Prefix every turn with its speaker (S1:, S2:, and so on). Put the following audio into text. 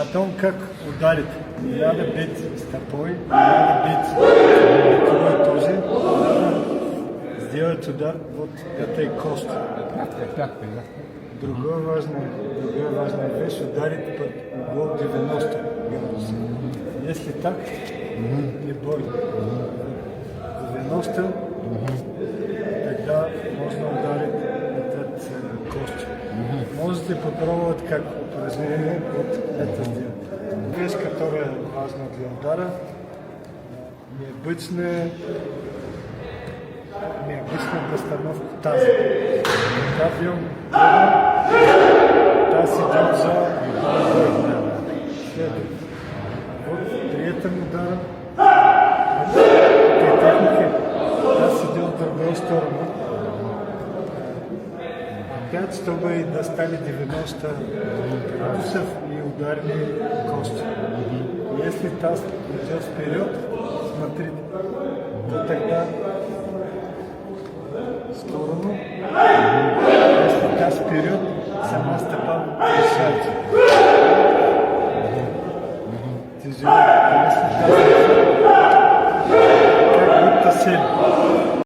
S1: Потом как ударить. Не надо бить стопой, не надо бить рукой тоже. Надо сделать удар вот этой кости.
S2: Пяткой, да?
S1: Другая важная вещь ударить под угол 90 градусов. Если так, не больно. 90, тогда можно ударить этот кость. Можете попробовать как упражнение вот это сделать. Вещь, которая важна для удара, необычная постановка таза. Когда бьем таз идет за следует. Вот при этом ударе этой техники таз идет в другую сторону. Опять, чтобы достали 90 градусов и ударили кость. Если таз идет вперед, смотрите, то тогда в сторону. Если таз вперед, сама стопа решается.